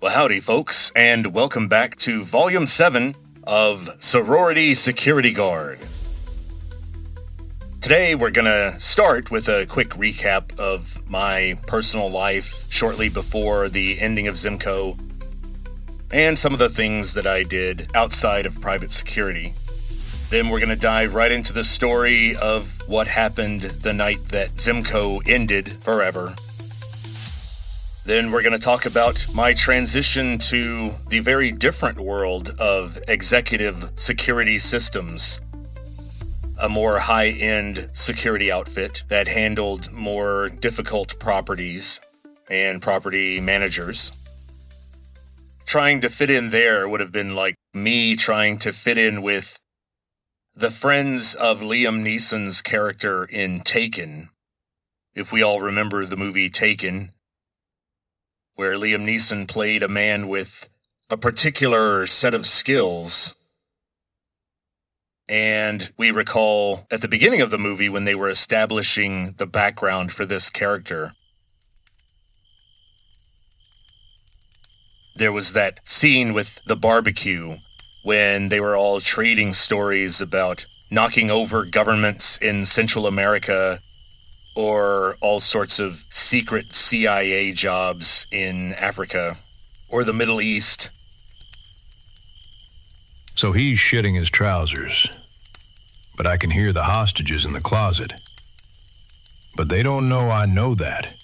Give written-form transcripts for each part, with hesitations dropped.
Well, howdy, folks, and welcome back to Volume 7 of Sorority Security Guard. Today, we're gonna start with a quick recap of my personal life shortly before the ending of Zimco, and some of the things that I did outside of private security. Then we're gonna dive right into the story of what happened the night that Zimco ended forever. Then we're going to talk about my transition to the very different world of executive security systems, a more high-end security outfit that handled more difficult properties and property managers. Trying to fit in there would have been like me trying to fit in with the friends of Liam Neeson's character in Taken. If we all remember the movie Taken, where Liam Neeson played a man with a particular set of skills. And we recall at the beginning of the movie when they were establishing the background for this character, there was that scene with the barbecue when they were all trading stories about knocking over governments in Central America or all sorts of secret CIA jobs in Africa or the Middle East. So he's shitting his trousers, but I can hear the hostages in the closet. But they don't know I know that.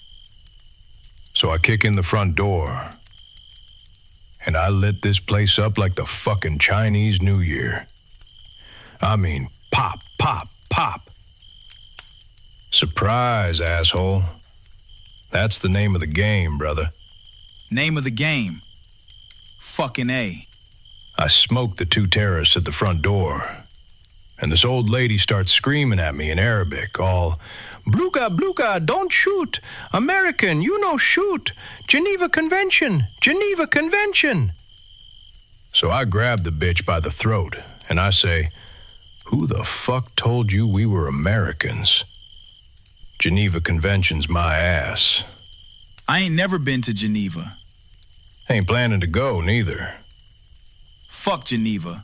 So I kick in the front door, and I lit this place up like the fucking Chinese New Year. I mean, pop, pop, pop. Surprise, asshole. That's the name of the game, brother. Name of the game. Fucking A. I smoked the two terrorists at the front door, and this old lady starts screaming at me in Arabic, all, "Bluka, Bluka, don't shoot! American, you no shoot! Geneva Convention! Geneva Convention!" So I grab the bitch by the throat, and I say, "Who the fuck told you we were Americans? Geneva Convention's my ass." I ain't never been to Geneva. Ain't planning to go, neither. Fuck Geneva.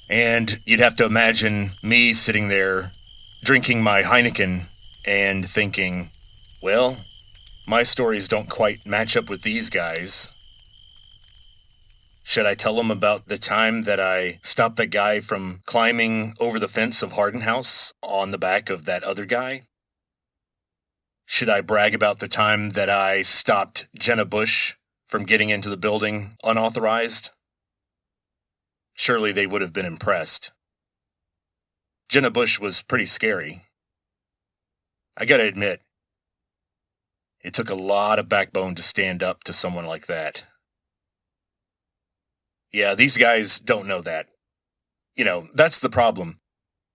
And you'd have to imagine me sitting there drinking my Heineken and thinking, well, my stories don't quite match up with these guys. Should I tell them about the time that I stopped that guy from climbing over the fence of Harden House on the back of that other guy? Should I brag about the time that I stopped Jenna Bush from getting into the building unauthorized? Surely they would have been impressed. Jenna Bush was pretty scary. I gotta admit, it took a lot of backbone to stand up to someone like that. Yeah, these guys don't know that. You know, that's the problem.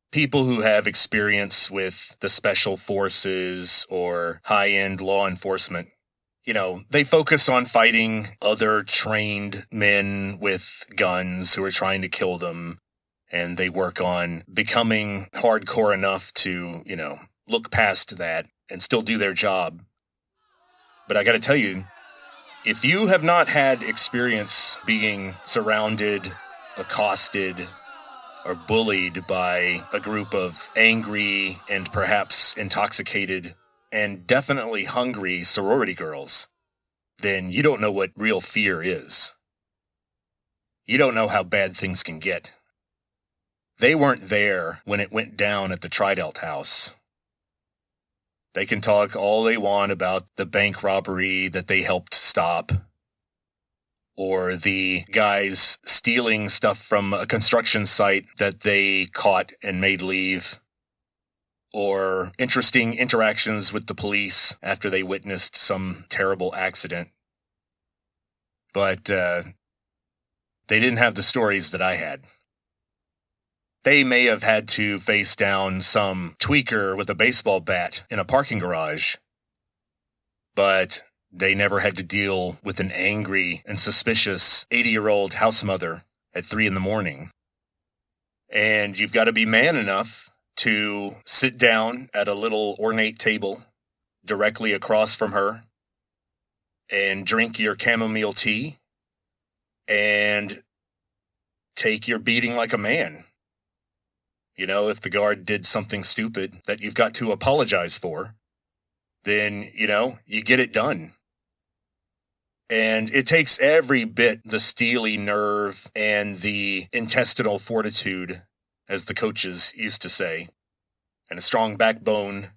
People who have experience with the special forces or high-end law enforcement, you know, they focus on fighting other trained men with guns who are trying to kill them, and they work on becoming hardcore enough to, you know, look past that and still do their job. But I gotta tell you, if you have not had experience being surrounded, accosted, or bullied by a group of angry and perhaps intoxicated and definitely hungry sorority girls, then you don't know what real fear is. You don't know how bad things can get. They weren't there when it went down at the Tridelt house. They can talk all they want about the bank robbery that they helped stop, or the guys stealing stuff from a construction site that they caught and made leave, or interesting interactions with the police after they witnessed some terrible accident. But they didn't have the stories that I had. They may have had to face down some tweaker with a baseball bat in a parking garage, but they never had to deal with an angry and suspicious 80-year-old house mother at 3 a.m. And you've got to be man enough to sit down at a little ornate table directly across from her and drink your chamomile tea and take your beating like a man. You know, if the guard did something stupid that you've got to apologize for, then, you get it done. And it takes every bit the steely nerve and the intestinal fortitude, as the coaches used to say, and a strong backbone,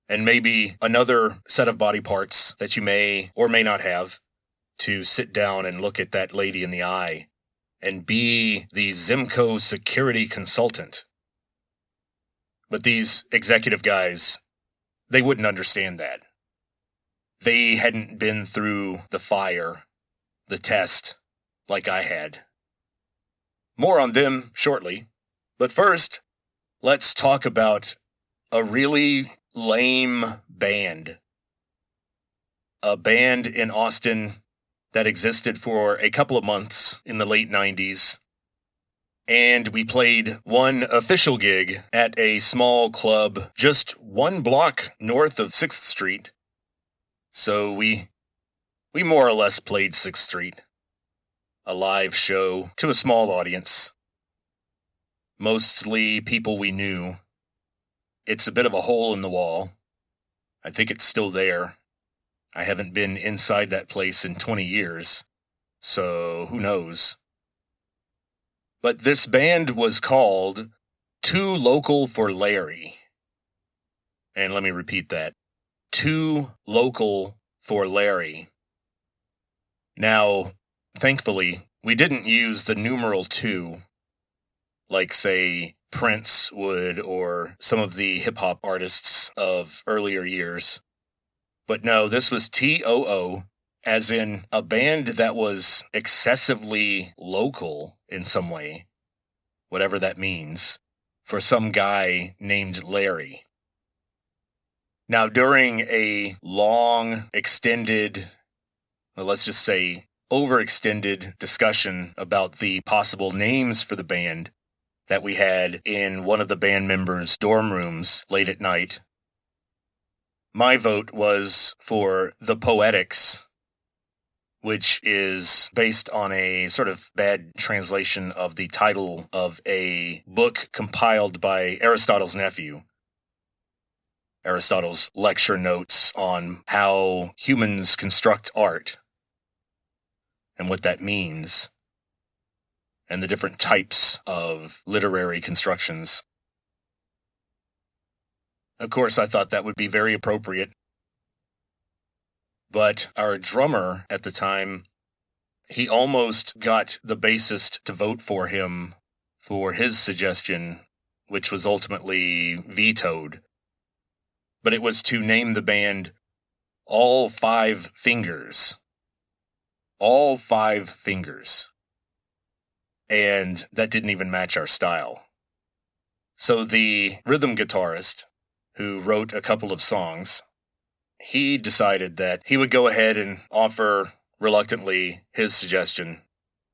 and maybe another set of body parts that you may or may not have, to sit down and look at that lady in the eye and be the Zimco security consultant. But these executive guys, they wouldn't understand that. They hadn't been through the fire, the test, like I had. More on them shortly, but first, let's talk about a really lame band. A band in Austin that existed for a couple of months in the late 90s. And we played one official gig at a small club just one block north of 6th Street. So we more or less played 6th Street. A live show to a small audience. Mostly people we knew. It's a bit of a hole in the wall. I think it's still there. I haven't been inside that place in 20 years, so who knows. But this band was called Too Local for Larry. And let me repeat that. Too Local for Larry. Now, thankfully, we didn't use the numeral 2, like, say, Prince would or some of the hip-hop artists of earlier years. But no, this was TOO, as in a band that was excessively local in some way, whatever that means, for some guy named Larry. Now, during a long, extended, well, let's just say overextended discussion about the possible names for the band that we had in one of the band members' dorm rooms late at night, my vote was for The Poetics, which is based on a sort of bad translation of the title of a book compiled by Aristotle's nephew. Aristotle's lecture notes on how humans construct art and what that means, and the different types of literary constructions. Of course, I thought that would be very appropriate. But our drummer at the time, he almost got the bassist to vote for him for his suggestion, which was ultimately vetoed. But it was to name the band All Five Fingers. All Five Fingers. And that didn't even match our style. So the rhythm guitarist, who wrote a couple of songs, he decided that he would go ahead and offer, reluctantly, his suggestion,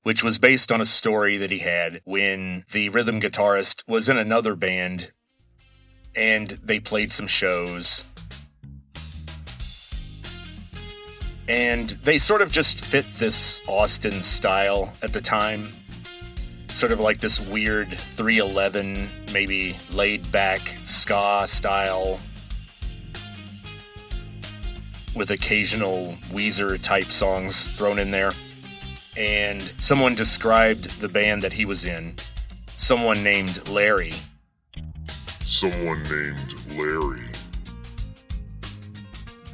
which was based on a story that he had when the rhythm guitarist was in another band and they played some shows. And they sort of just fit this Austin style at the time. Sort of like this weird 311, maybe laid-back ska style with occasional Weezer-type songs thrown in there. And someone described the band that he was in. Someone named Larry. Someone named Larry.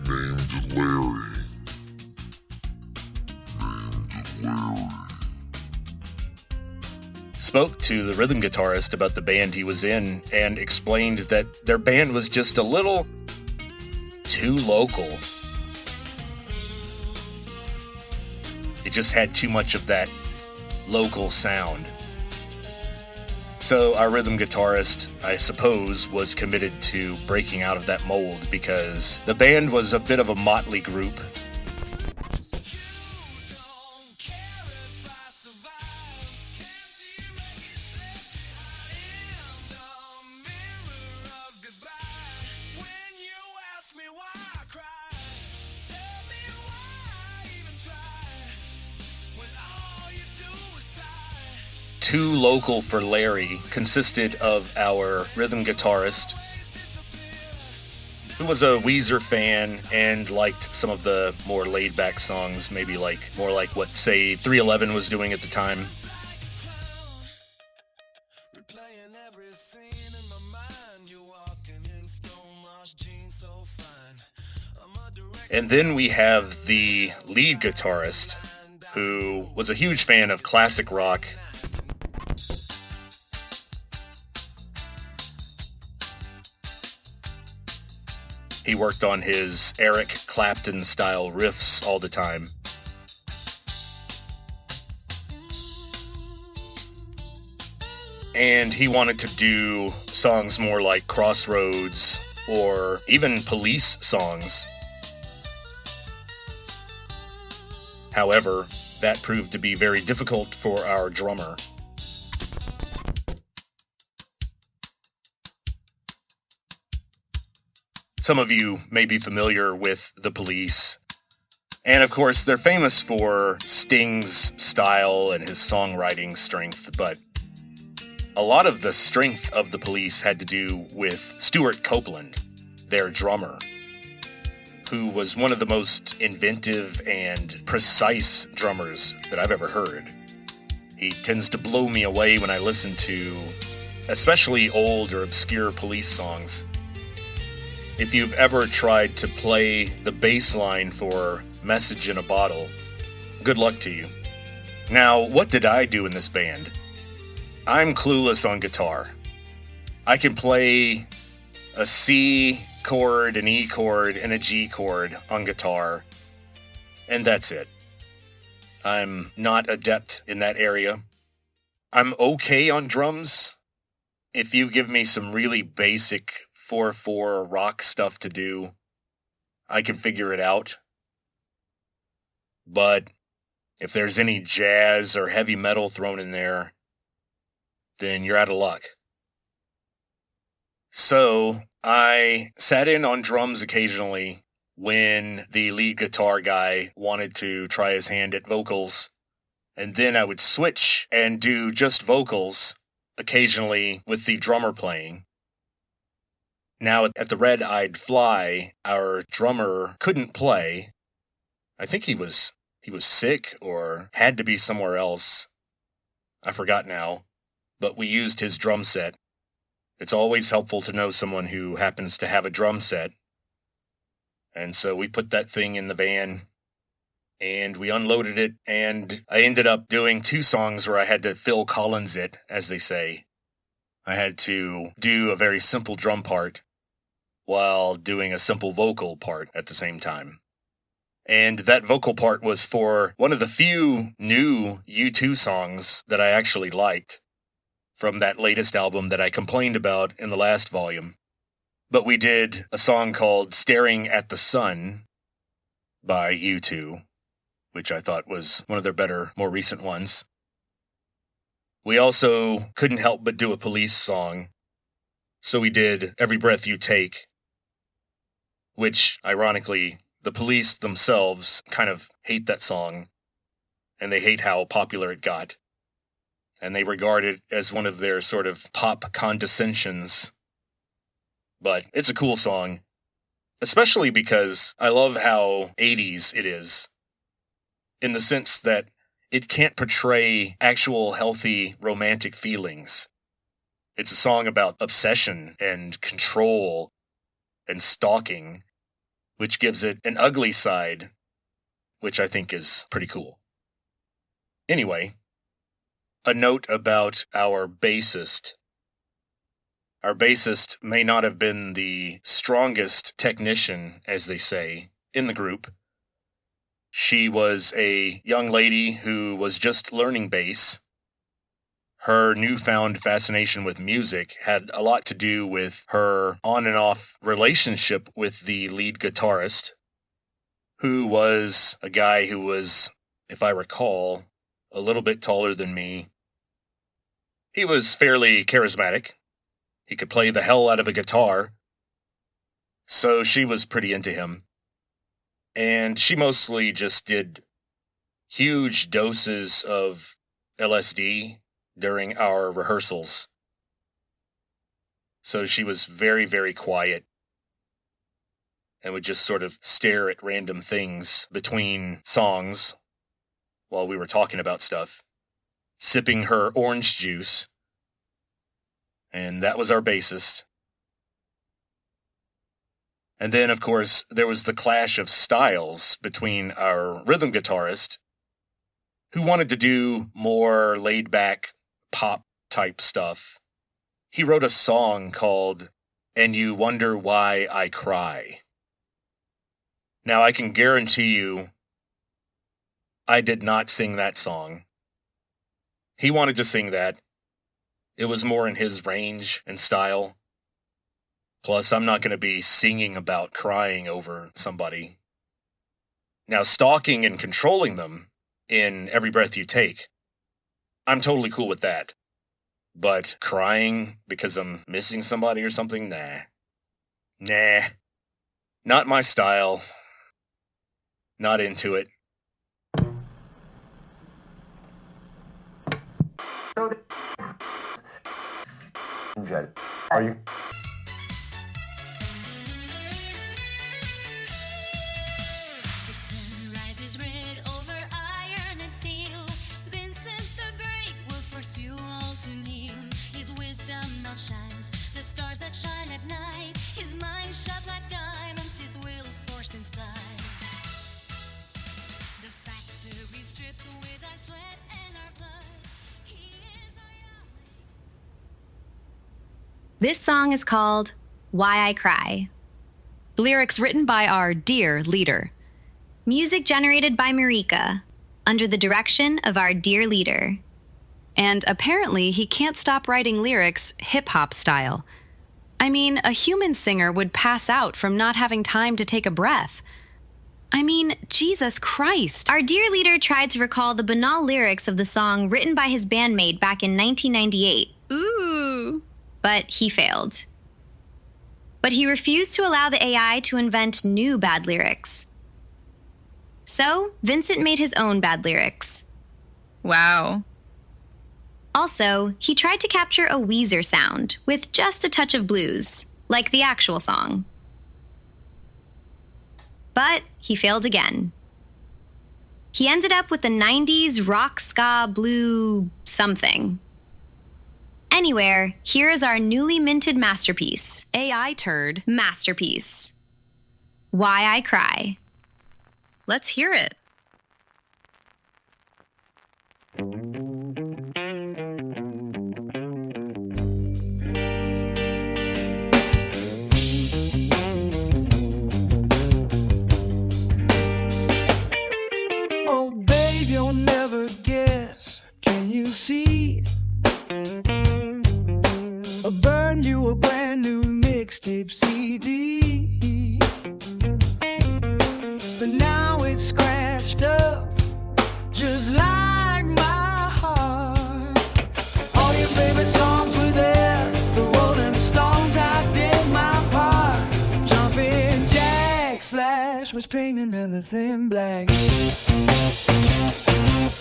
Named Larry. Named Larry. Spoke to the rhythm guitarist about the band he was in and explained that their band was just a little too local. It just had too much of that local sound. So our rhythm guitarist, I suppose, was committed to breaking out of that mold because the band was a bit of a motley group. too local for Larry consisted of our rhythm guitarist, who was a Weezer fan and liked some of the more laid-back songs, maybe more like what, say, 311 was doing at the time. And then we have the lead guitarist, who was a huge fan of classic rock. He worked on his Eric Clapton-style riffs all the time. And he wanted to do songs more like Crossroads or even Police songs. However, that proved to be very difficult for our drummer. Some of you may be familiar with the Police. And of course, they're famous for Sting's style and his songwriting strength, but a lot of the strength of the Police had to do with Stuart Copeland, their drummer, who was one of the most inventive and precise drummers that I've ever heard. He tends to blow me away when I listen to especially old or obscure Police songs. If you've ever tried to play the bass line for Message in a Bottle, good luck to you. Now, what did I do in this band? I'm clueless on guitar. I can play a C chord, an E chord, and a G chord on guitar, and that's it. I'm not adept in that area. I'm okay on drums. If you give me some really basic 4/4 rock stuff to do, I can figure it out. But if there's any jazz or heavy metal thrown in there, then you're out of luck. So I sat in on drums occasionally when the lead guitar guy wanted to try his hand at vocals, and then I would switch and do just vocals occasionally with the drummer playing. Now, at the Red Eyed Fly, our drummer couldn't play. I think he was sick or had to be somewhere else. I forgot now, but we used his drum set. It's always helpful to know someone who happens to have a drum set. And so we put that thing in the van, and we unloaded it, and I ended up doing 2 songs where I had to Phil Collins it, as they say. I had to do a very simple drum part while doing a simple vocal part at the same time. And that vocal part was for one of the few new U2 songs that I actually liked from that latest album that I complained about in the last volume. But we did a song called Staring at the Sun by U2, which I thought was one of their better, more recent ones. We also couldn't help but do a Police song, so we did Every Breath You Take, which, ironically, the Police themselves kind of hate that song, and they hate how popular it got. And they regard it as one of their sort of pop condescensions. But it's a cool song, especially because I love how 80s it is, in the sense that it can't portray actual healthy romantic feelings. It's a song about obsession and control and stalking, which gives it an ugly side, which I think is pretty cool. Anyway, a note about our bassist. Our bassist may not have been the strongest technician, as they say, in the group. She was a young lady who was just learning bass. Her newfound fascination with music had a lot to do with her on and off relationship with the lead guitarist, who was a guy who was, if I recall, a little bit taller than me. He was fairly charismatic. He could play the hell out of a guitar. So she was pretty into him. And she mostly just did huge doses of LSD during our rehearsals. So she was very, very quiet and would just sort of stare at random things between songs while we were talking about stuff, sipping her orange juice. And that was our bassist. And then, of course, there was the clash of styles between our rhythm guitarist, who wanted to do more laid-back pop-type stuff. He wrote a song called "And You Wonder Why I Cry." Now, I can guarantee you, I did not sing that song. He wanted to sing that. It was more in his range and style. Plus, I'm not going to be singing about crying over somebody. Now, stalking and controlling them in Every Breath You Take, I'm totally cool with that. But crying because I'm missing somebody or something? Nah. Not my style. Not into it. Are you? The sun rises red over iron and steel. Vincent the Great will force you all to kneel. His wisdom outshines the stars that shine at night. His mind shut like diamonds, his will forged in spite. The factory stripped with our sweat and our blood. He is our Yahweh. This song is called Why I Cry. Lyrics written by our dear leader. Music generated by Marika, under the direction of our dear leader. And apparently he can't stop writing lyrics hip-hop style. I mean, a human singer would pass out from not having time to take a breath. I mean, Jesus Christ. Our dear leader tried to recall the banal lyrics of the song written by his bandmate back in 1998. Ooh. But he failed. But he refused to allow the AI to invent new bad lyrics. So, Vincent made his own bad lyrics. Wow. Also, he tried to capture a Weezer sound with just a touch of blues, like the actual song. But he failed again. He ended up with the 90s rock ska blue something. Anywhere, here is our newly minted masterpiece. AI turd. Masterpiece. Why I Cry. Let's hear it. Oh, babe, you'll never guess. Can you see? I burned you a brand new mixtape CD. But now it's scratched up, just like my heart. All your favorite songs were there. The Rolling Stones, I did my part. Jumping Jack Flash was painting another thin black.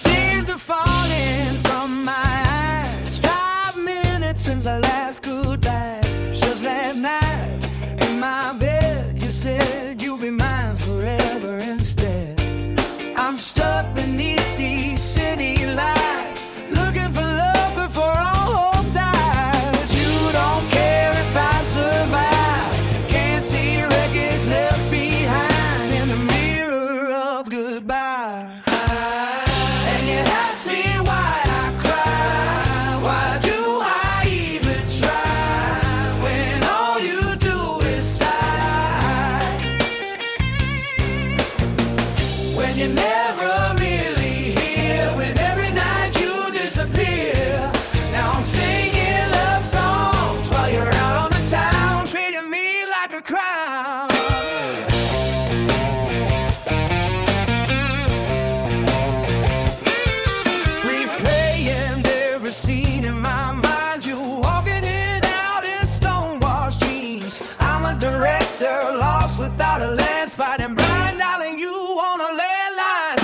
Tears are falling from my eyes. 5 minutes since our last goodbye. Just last night in my bed, you said you'll be mine forever instead. I'm stuck beneath these city lights, looking for love before all hope dies. You don't care if I survive. Can't see wreckage left behind in the mirror of goodbye. And you ask me why I cry. Why do I even try when all you do is sigh? When you're never really here, when every night you disappear. Now I'm singing love songs while you're out on the town, treating me like a crown. Replaying every scene in my mind, you walking it out in stonewashed jeans. I'm a director, lost without a lens, fighting blind, dialing you on a landline.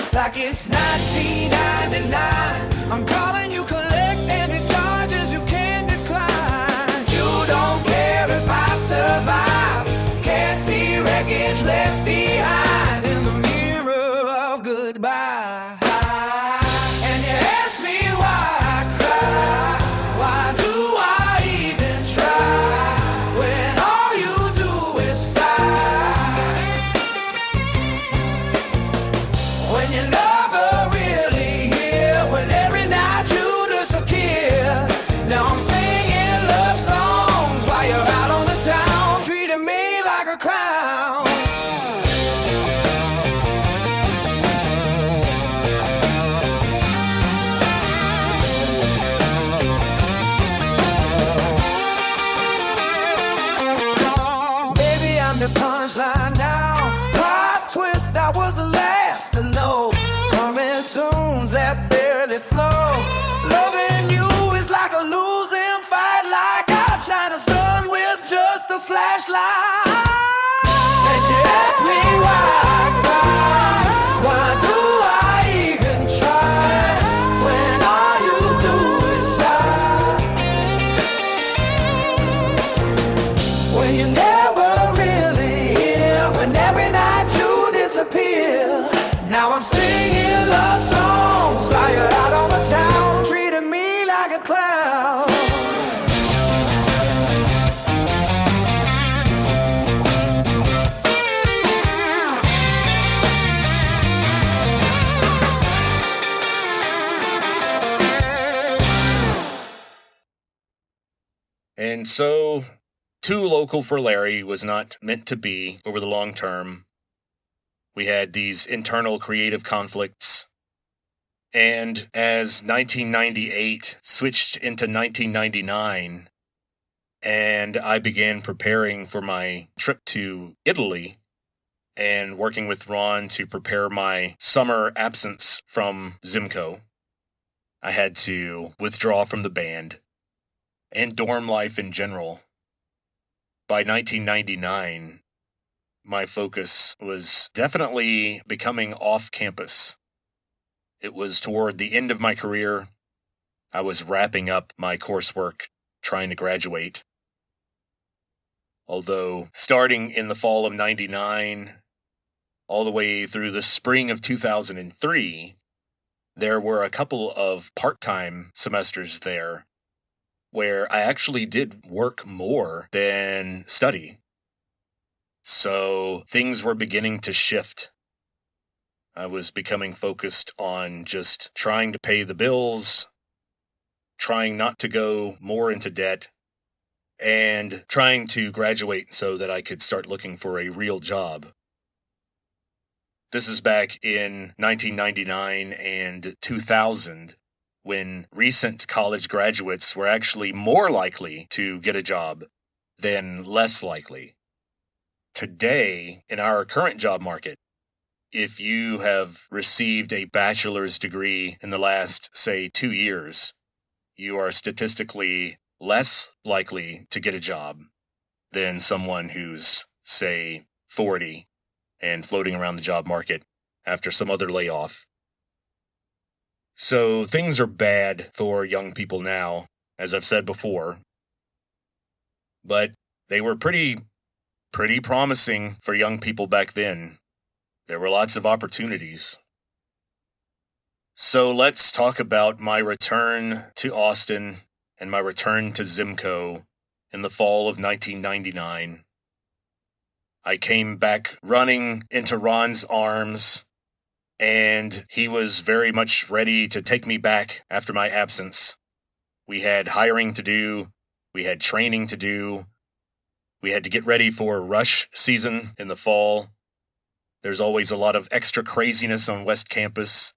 when you're never really here, when every night you disappear. Now I'm singing love songs while you're out on the town, treating me like a clown. Baby, I'm the punchline now. Plot twist, I was the last to know. Humming tunes that barely flow. Loving you is like a losing fight, like a China sun with just a flashlight. And you ask me why I cry, why do I even try, when all you do is sigh. When you're never really here, when every night you disappear. Now I'm singing love songs while you're out on the town, treating me like a clown. And so, too local for Larry was not meant to be over the long term. We had these internal creative conflicts. And as 1998 switched into 1999, and I began preparing for my trip to Italy and working with Ron to prepare my summer absence from Zimco, I had to withdraw from the band and dorm life in general. By 1999, my focus was definitely becoming off campus. It was toward the end of my career. I was wrapping up my coursework, trying to graduate. Although, starting in the fall of 99, all the way through the spring of 2003, there were a couple of part-time semesters there where I actually did work more than study. So things were beginning to shift. I was becoming focused on just trying to pay the bills, trying not to go more into debt, and trying to graduate so that I could start looking for a real job. This is back in 1999 and 2000, when recent college graduates were actually more likely to get a job than less likely. Today, in our current job market, if you have received a bachelor's degree in the last, say, 2 years, you are statistically less likely to get a job than someone who's, say, 40 and floating around the job market after some other layoff. So things are bad for young people now, as I've said before. But they were pretty promising for young people back then. There were lots of opportunities. So let's talk about my return to Austin and my return to Zimco in the fall of 1999. I came back running into Ron's arms, and he was very much ready to take me back after my absence. We had hiring to do, we had training to do, we had to get ready for rush season in the fall. There's always a lot of extra craziness on West Campus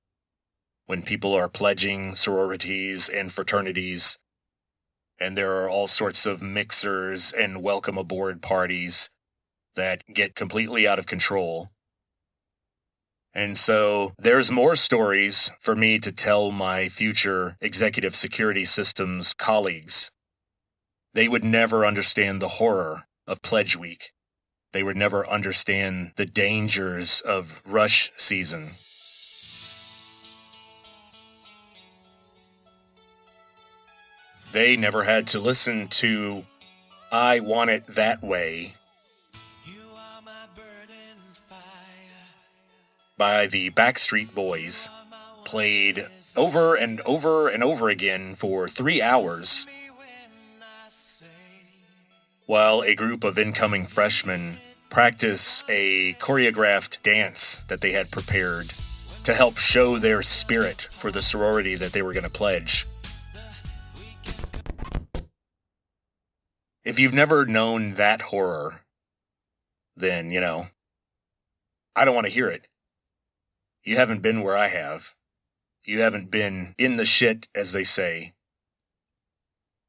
when people are pledging sororities and fraternities, and there are all sorts of mixers and welcome aboard parties that get completely out of control. And so there's more stories for me to tell my future executive security systems colleagues. They would never understand the horror of Pledge Week. They would never understand the dangers of rush season. They never had to listen to I Want It That Way by the Backstreet Boys, played over and over and over again for 3 hours, while a group of incoming freshmen practice a choreographed dance that they had prepared to help show their spirit for the sorority that they were going to pledge. If you've never known that horror, then, I don't want to hear it. You haven't been where I have. You haven't been in the shit, as they say.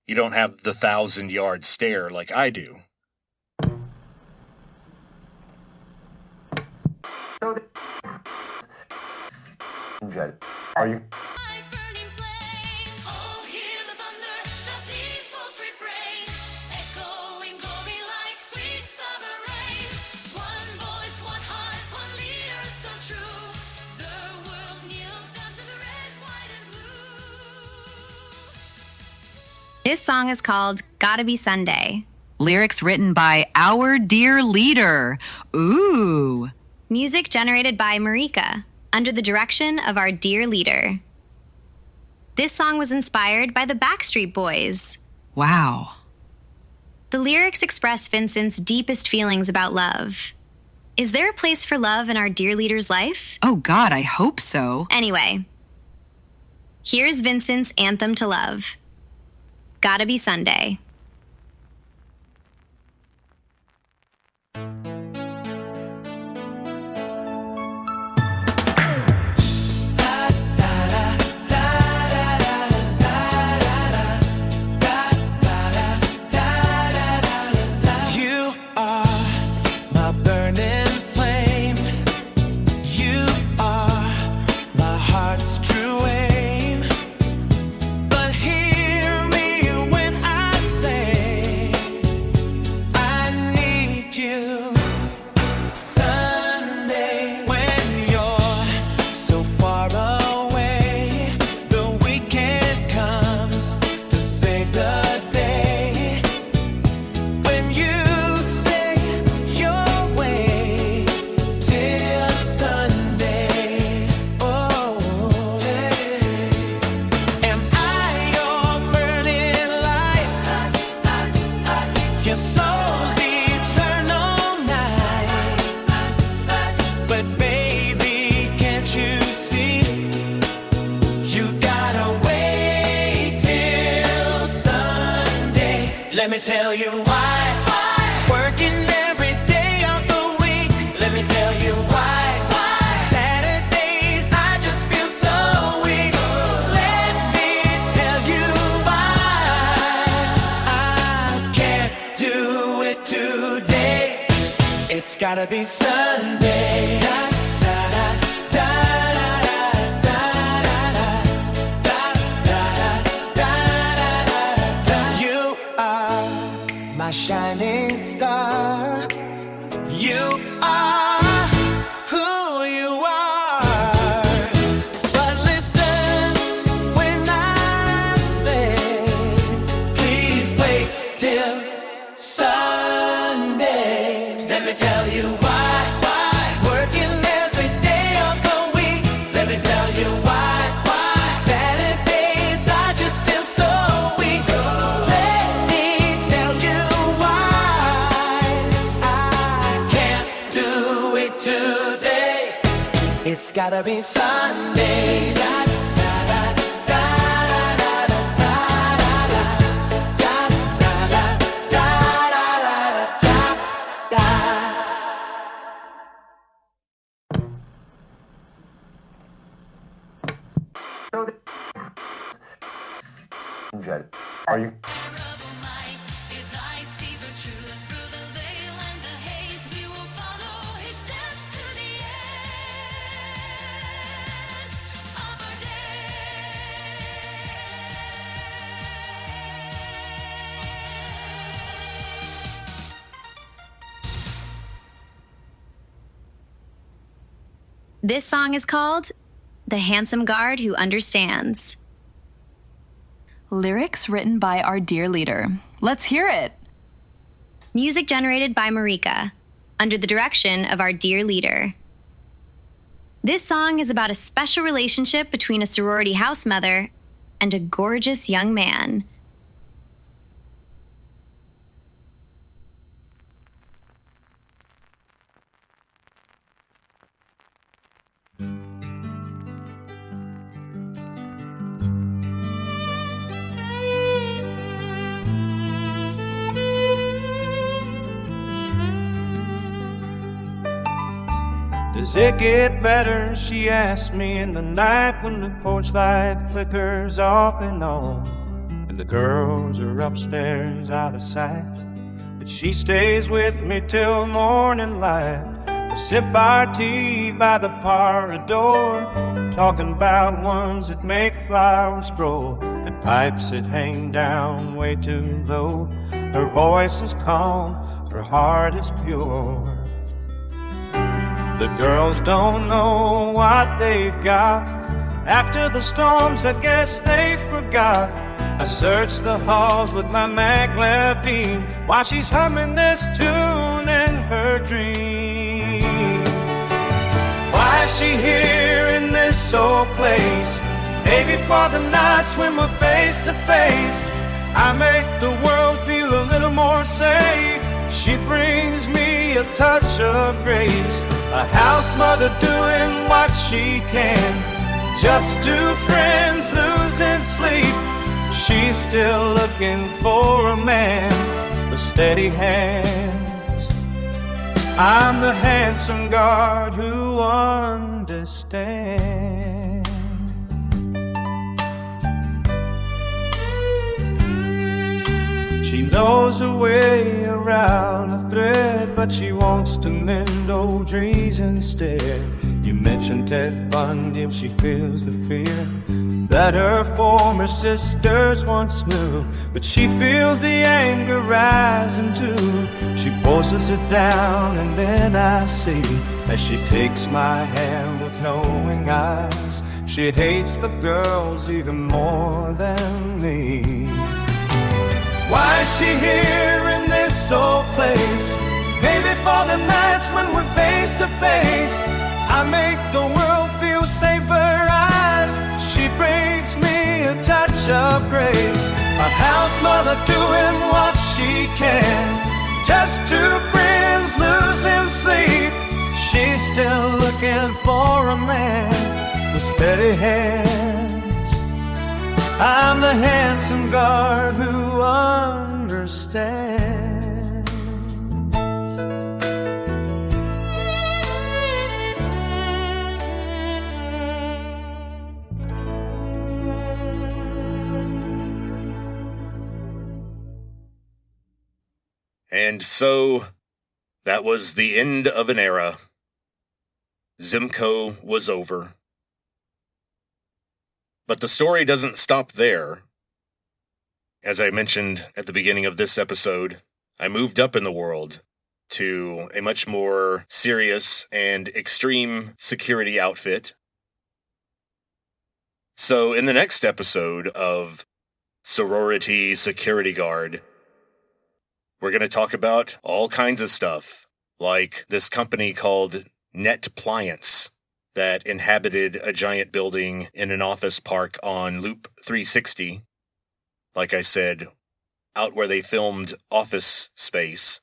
You don't have the 1,000-yard stare like I do. Are you? Burning flame. Oh, hear the thunder, the people's refrain, echoing glory like sweet summer rain. One voice, one heart, one leader so true. The world kneels down to the red, white, and blue. This song is called Gotta Be Sunday. Lyrics written by our dear leader. Ooh. Music generated by Marika, under the direction of our dear leader. This song was inspired by the Backstreet Boys. Wow. The lyrics express Vincent's deepest feelings about love. Is there a place for love in our dear leader's life? Oh God, I hope so. Anyway, here's Vincent's anthem to love. Gotta Be Sunday. You are my burning flame. You are my heart's true aim. But hear me when I say I need you. Sunday, when you're so far away, the weekend comes to save the day. When you say you'll wait till Sunday, oh, hey. Am I your burning light? Your soul's eternal night. But baby, can't you see? You gotta wait till Sunday. Let me tell you why. Working every day of the week. Let me tell you why. Saturdays I just feel so weak. Let me tell you why I can't do it today. It's gotta be Sunday. Da, da, da, da, da, da, da, da. You are my shining star. You are who you are. But listen when I say, please wait till Sunday. Let me tell you why. Working every day of the week. Let me tell you why. Saturdays I just feel so weak. Let me tell you why I can't do it today. It's gotta be Sunday. Da, da, da, da, da, da, da, da, da, da, da, da, da, da. Are you? Terrible night, his eyes see the truth through the veil and the haze. We will follow his steps to the end of our days. This song is called The Handsome Guard Who Understands. Lyrics written by our dear leader. Let's hear it. Music generated by Marika, under the direction of our dear leader. This song is about a special relationship between a sorority house mother and a gorgeous young man. Does it get better? She asked me in the night when the porch light flickers off and on, and the girls are upstairs out of sight. But she stays with me till morning light. We sip our tea by the parlor door, talking about ones that make flowers grow and pipes that hang down way too low. Her voice is calm, her heart is pure. The girls don't know what they've got. After the storms, I guess they forgot. I search the halls with my maglev beam while she's humming this tune in her dreams. Why is she here in this old place? Maybe for the nights when we're face to face. I make the world feel a little more safe. She brings me a touch of grace, a house mother doing what she can. Just two friends losing sleep. She's still looking for a man with steady hands. I'm the handsome guard who understands. She knows her way around a thread, but she wants to mend old trees instead. You mentioned Ted Bundy, she feels the fear that her former sisters once knew, but she feels the anger rising too. She forces it down, and then I see, as she takes my hand with knowing eyes, she hates the girls even more than me. Why is she here in this old place? Maybe for the nights when we're face to face. I make the world feel safer eyes. She brings me a touch of grace, a house mother doing what she can. Just two friends losing sleep. She's still looking for a man with steady hands. I'm the handsome guard who understands. And so, that was the end of an era. Zimco was over. But the story doesn't stop there. As I mentioned at the beginning of this episode, I moved up in the world to a much more serious and extreme security outfit. So in the next episode of Sorority Security Guard, we're going to talk about all kinds of stuff, like this company called NetPliance that inhabited a giant building in an office park on Loop 360. Like I said, out where they filmed Office Space.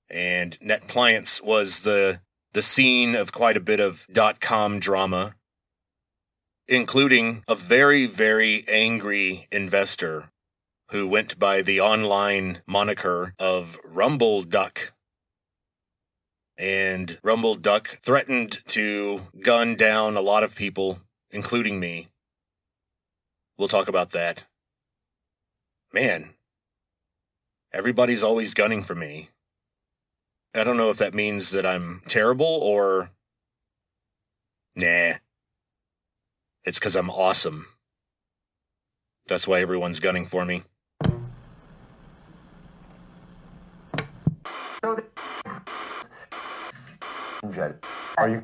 And NetPliance was the scene of quite a bit of .com drama, including a very, very angry investor who went by the online moniker of Rumble Duck. And Rumble Duck threatened to gun down a lot of people, including me. We'll talk about that. Man, everybody's always gunning for me. I don't know if that means that I'm terrible or... Nah. It's 'cause I'm awesome. That's why everyone's gunning for me. Are you?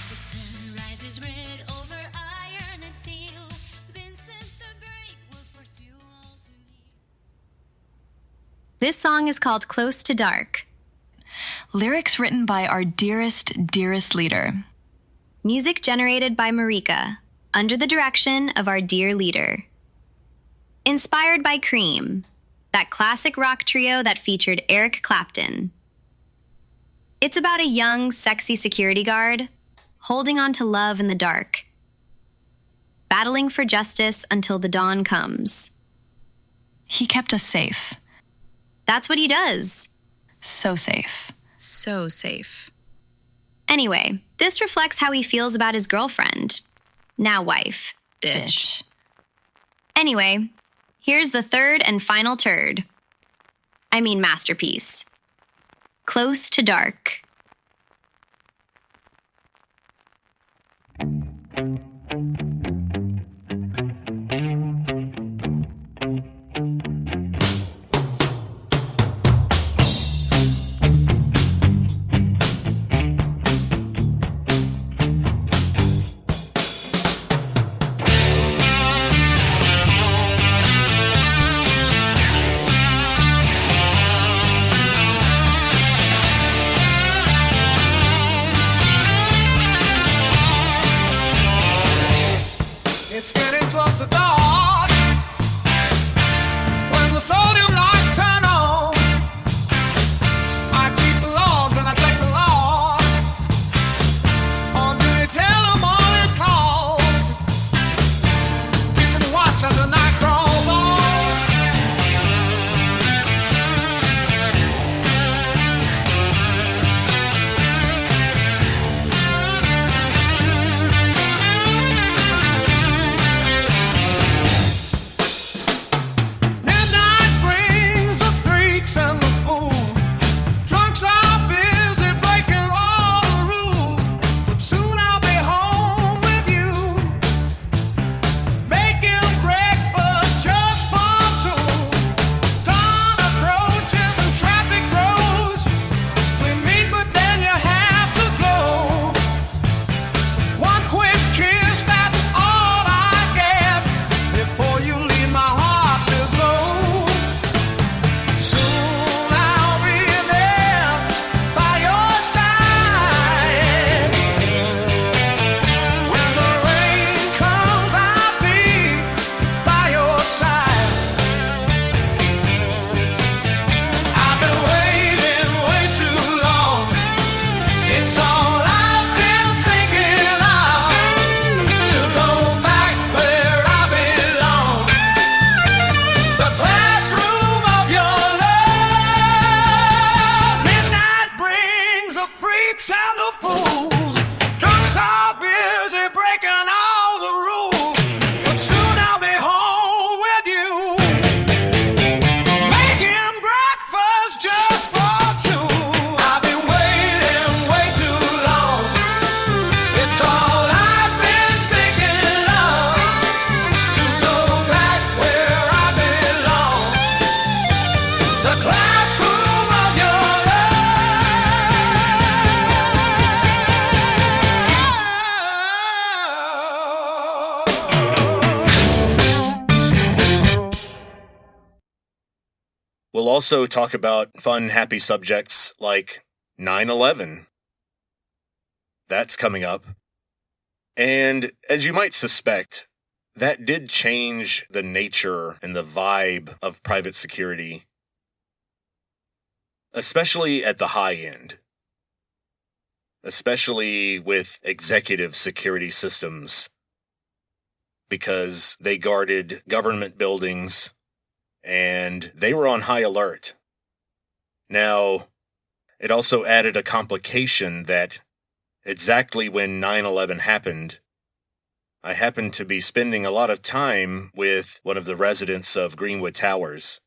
The sun rises red over iron and steel. Vincent the Great will force you all to kneel. This song is called Close to Dark. Lyrics written by our dearest, dearest leader. Music generated by Marika, under the direction of our dear leader. Inspired by Cream, that classic rock trio that featured Eric Clapton. It's about a young, sexy security guard holding on to love in the dark. battling for justice until the dawn comes. He kept us safe. That's what he does. So safe. So safe. Anyway, this reflects how he feels about his girlfriend. Now wife. Bitch. Anyway, here's the third and final turd. I mean masterpiece. Close to Dark. It's getting close to dark. When the sodium lights turn on, I keep the logs and I take the logs. On duty till the morning calls. Keeping watch as the night crawls on. Midnight brings the freaks and the fools. Drunks are busy breaking all the rules. But soon I'll be home with you, making breakfast just for two. Dawn approaches and traffic grows. We meet, but then you have to go. One quick kiss, that's all I get. Before you leave, my heart feels low. Soon I'll be there by your side. When the rain comes, I'll be by your side. I've been waiting way too long. It's all I've been thinking of, to go back where I belong. The classroom of your love. Midnight brings the freaks and the fools. Drunks are busy breaking all the rules. But soon I'll be home with you, making breakfast just for two. I've been waiting way too long. It's all I've been thinking of, to go back where I belong. The classroom of your love. We'll also talk about fun, happy subjects like 9/11. That's coming up. And as you might suspect, that did change the nature and the vibe of private security, especially at the high end, especially with executive security systems, because they guarded government buildings and they were on high alert. Now, it also added a complication that exactly when 9/11 happened, I happened to be spending a lot of time with one of the residents of Greenwood Towers,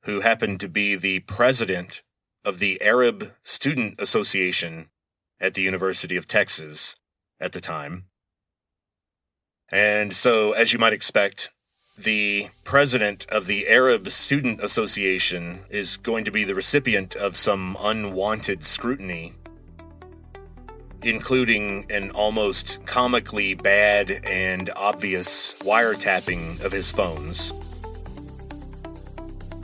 who happened to be the president of the Arab Student Association at the University of Texas at the time. And so, as you might expect, the president of the Arab Student Association is going to be the recipient of some unwanted scrutiny, including an almost comically bad and obvious wiretapping of his phones.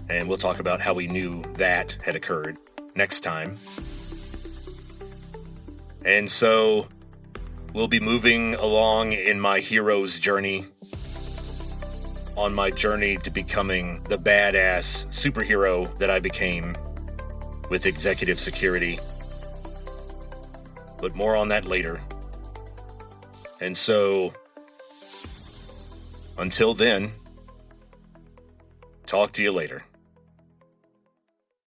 And we'll talk about how we knew that had occurred next time. And so, we'll be moving along in my hero's journey, on my journey to becoming the badass superhero that I became with executive security. But more on that later. And so, Until then, talk to you later.